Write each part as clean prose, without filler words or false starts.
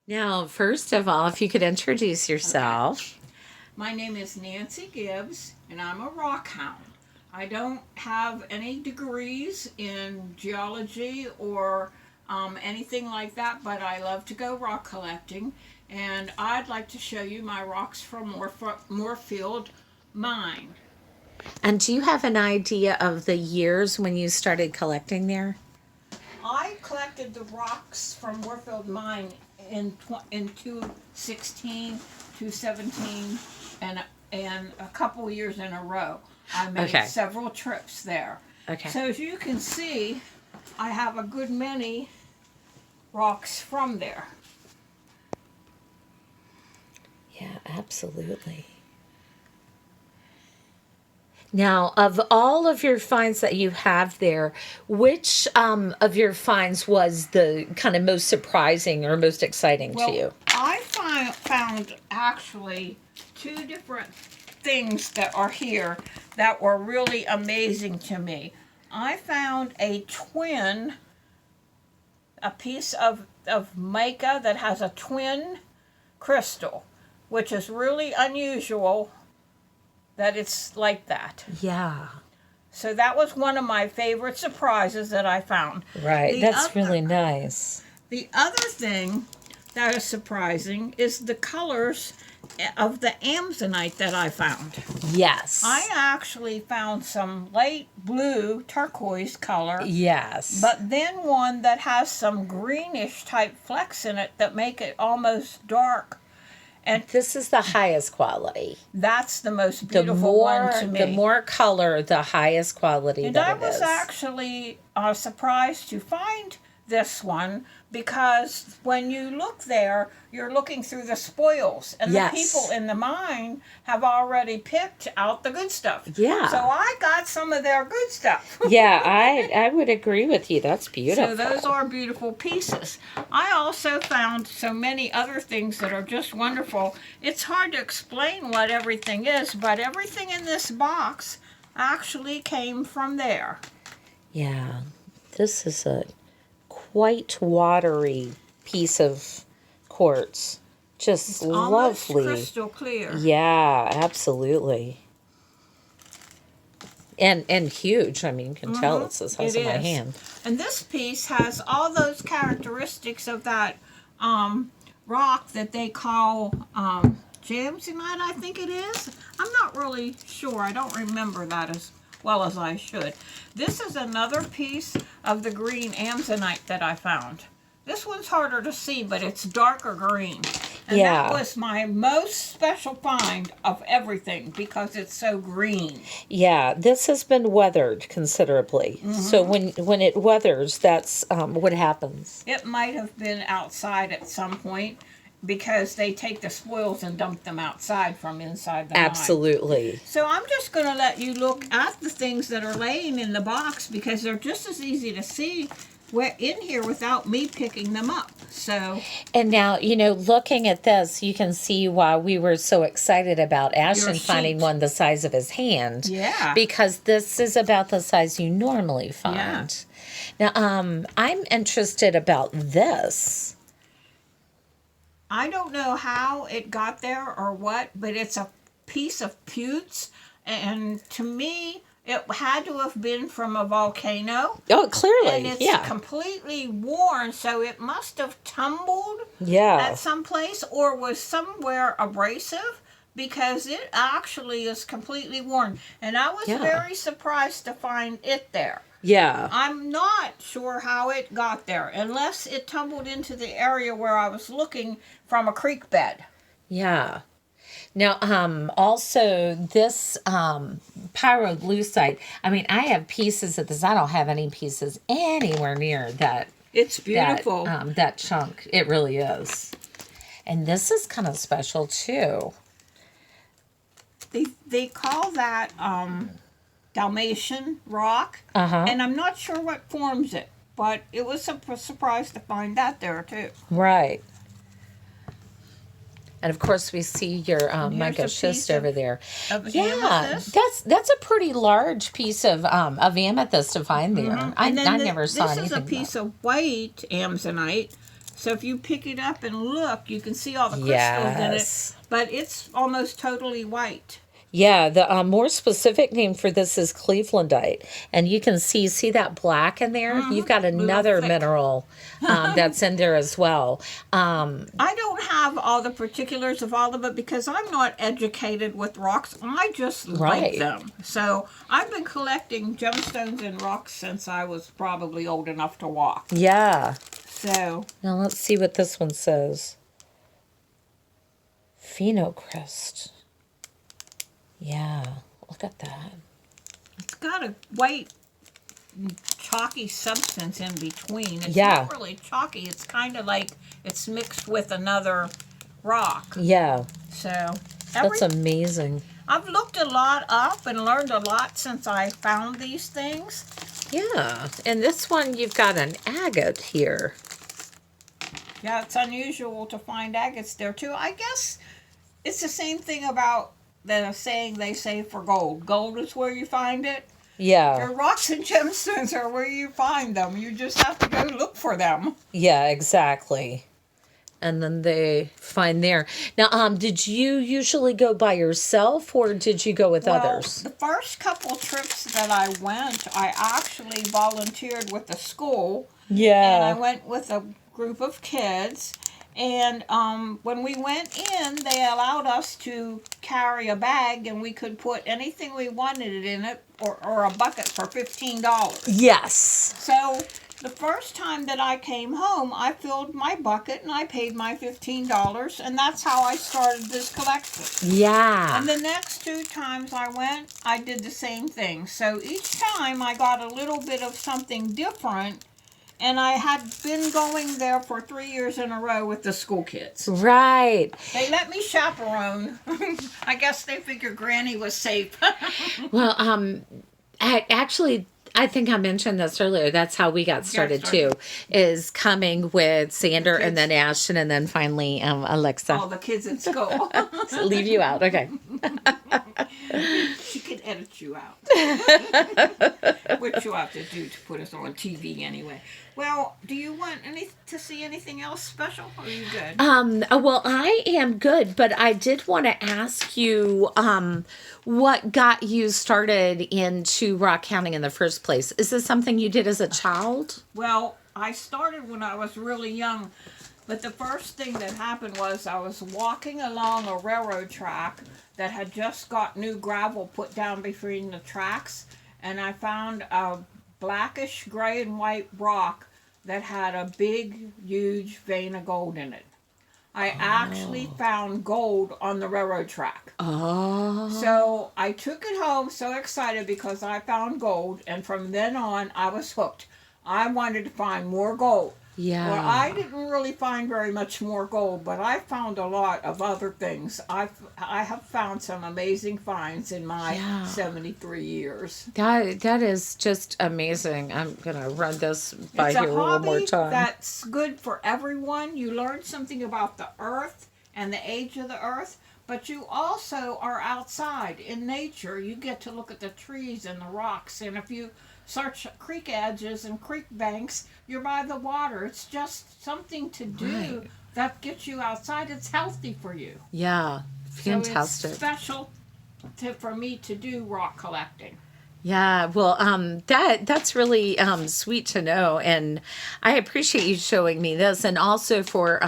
Now, first of all, if you could introduce yourself. My name is Nancy Gibbs, and I'm a rockhound. I don't have any degrees in geology or anything like that, but I love to go rock collecting, and I'd like to show you my rocks from Morefield Mine. And do you have an idea of the years when you started collecting there? I collected the rocks from Morefield Mine in 2016, 2017, and a couple years in a row. I made several trips there. Okay. So as you can see, I have a good many rocks from there. Yeah, absolutely. Now, of all of your finds that you have there, which of your finds was the kind of most surprising or most exciting to you? I found actually two different things that are here that were really amazing to me. I found a piece of mica that has a twin crystal, which is really unusual that it's like that. Yeah. So that was one of my favorite surprises that I found. Right. That's really nice. The other thing that is surprising is the colors of the amazonite that I found. Yes. I actually found some light blue turquoise color. Yes. But then one that has some greenish type flecks in it that make it almost dark. And this is the highest quality. That's the most beautiful one to me. The more color, the highest quality and that I was actually surprised to find this one because when you look there, you're looking through the spoils. And the people in the mine have already picked out the good stuff. Yeah. So I got some of their good stuff. Yeah, I would agree with you. That's beautiful. So those are beautiful pieces. I also found so many other things that are just wonderful. It's hard to explain what everything is, but everything in this box actually came from there. Yeah, this is a quite watery piece of quartz. Just it's lovely. Almost crystal clear. Yeah, absolutely. And huge. I mean, you can tell it's the size of my hand. And this piece has all those characteristics of that rock that they call Jamesonite, I think it is. I'm not really sure. I don't remember that as well as I should. This is another piece of the green amazonite that I found. This one's harder to see, but it's darker green. And that was my most special find of everything because it's so green. Yeah, this has been weathered considerably. Mm-hmm. So when it weathers, that's what happens. It might have been outside at some point because they take the spoils and dump them outside from inside the mine. Absolutely. So I'm just going to let you look at the things that are laying in the box because they're just as easy to see in here without me picking them up. So, and now, looking at this, you can see why we were so excited about Ashton finding one the size of his hand. Yeah. Because this is about the size you normally find. Yeah. Now, I'm interested about this. I don't know how it got there or what, but it's a piece of pewts, and to me, it had to have been from a volcano. Oh, clearly, and it's completely worn, so it must have tumbled at some place or was somewhere abrasive because it actually is completely worn. And I was very surprised to find it there. Yeah. I'm not sure how it got there, unless it tumbled into the area where I was looking from a creek bed. Yeah. Now, also this pyroglucite, I mean, I have pieces of this. I don't have any pieces anywhere near that. It's beautiful. That chunk. It really is. And this is kind of special, too. They call that Dalmatian rock, and I'm not sure what forms it, but it was a surprise to find that there too. Right. And of course, we see your mica schist over there. Amethyst. That's a pretty large piece of amethyst to find there. I never saw anything. This is a piece of white amazonite, So if you pick it up and look, you can see all the crystals in it. But it's almost totally white. Yeah, the more specific name for this is Clevelandite. And you can see that black in there? You've got another mineral that's in there as well. I don't have all the particulars of all of it because I'm not educated with rocks. I just like them. So I've been collecting gemstones and rocks since I was probably old enough to walk. Yeah. So now let's see what this one says. Phenocryst. Yeah, look at that. It's got a white, chalky substance in between. It's not really chalky. It's kind of like it's mixed with another rock. Yeah. So that's amazing. I've looked a lot up and learned a lot since I found these things. Yeah, and this one you've got an agate here. Yeah, it's unusual to find agates there too. I guess it's the same thing about the saying they say for gold. Gold is where you find it. Yeah. Your rocks and gemstones are where you find them. You just have to go look for them. Yeah, exactly. And then they find there. Now, did you usually go by yourself or did you go with others? The first couple trips that I went, I actually volunteered with the school. Yeah. And I went with a group of kids. And when we went in, they allowed us to carry a bag, and we could put anything we wanted in it, or a bucket for $15. Yes. So the first time that I came home, I filled my bucket, and I paid my $15, and that's how I started this collection. Yeah. And the next 2 times I went, I did the same thing. So each time I got a little bit of something different. And I had been going there for 3 years in a row with the school kids. Right. They let me chaperone. I guess they figured Granny was safe. Well, I think I mentioned this earlier. That's how we got started too, is coming with Sander and then Ashton and then finally Alexa. All the kids in school. Leave you out. Okay. She could edit you out. What you have to do to put us on TV anyway. Well, do you want to see anything else special? Or are you good? Well, I am good, but I did want to ask you what got you started into rock hounding in the first place. Is this something you did as a child? Well, I started when I was really young, but the first thing that happened was I was walking along a railroad track that had just got new gravel put down between the tracks, and I found a blackish gray and white rock that had a big, huge vein of gold in it. I actually found gold on the railroad track. Oh. So I took it home so excited because I found gold, and from then on I was hooked. I wanted to find more gold. Yeah. Well, I didn't really find very much more gold, but I found a lot of other things. I have found some amazing finds in my 73 years. That is just amazing. I'm going to run this by here one more time. It's a hobby that's good for everyone. You learn something about the earth and the age of the earth, but you also are outside in nature. You get to look at the trees and the rocks, and if you search creek edges and creek banks, you're by the water. It's just something to do that gets you outside. It's healthy for you. Yeah, fantastic. So it's special for me to do rock collecting. Yeah, well, that's really sweet to know, and I appreciate you showing me this, and also for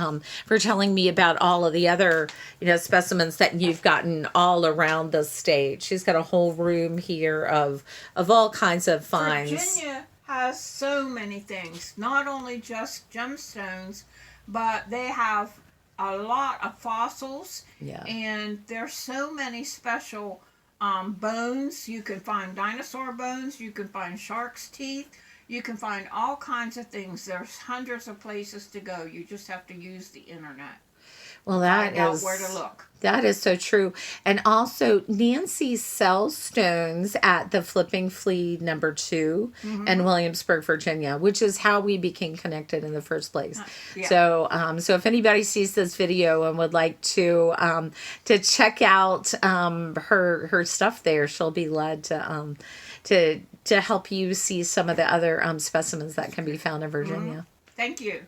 telling me about all of the other specimens that you've gotten all around the state. She's got a whole room here of all kinds of finds. Virginia has so many things, not only just gemstones, but they have a lot of fossils, and there's so many special bones. You can find dinosaur bones. You can find shark's teeth. You can find all kinds of things. There's hundreds of places to go. You just have to use the internet. Well, find out where to look. That is so true. And also, Nancy sells stones at the Flipping Flea #2 in Williamsburg, Virginia, which is how we became connected in the first place. Yeah. So if anybody sees this video and would like to check out her stuff there, she'll be glad to help you see some of the other specimens that can be found in Virginia. Thank you.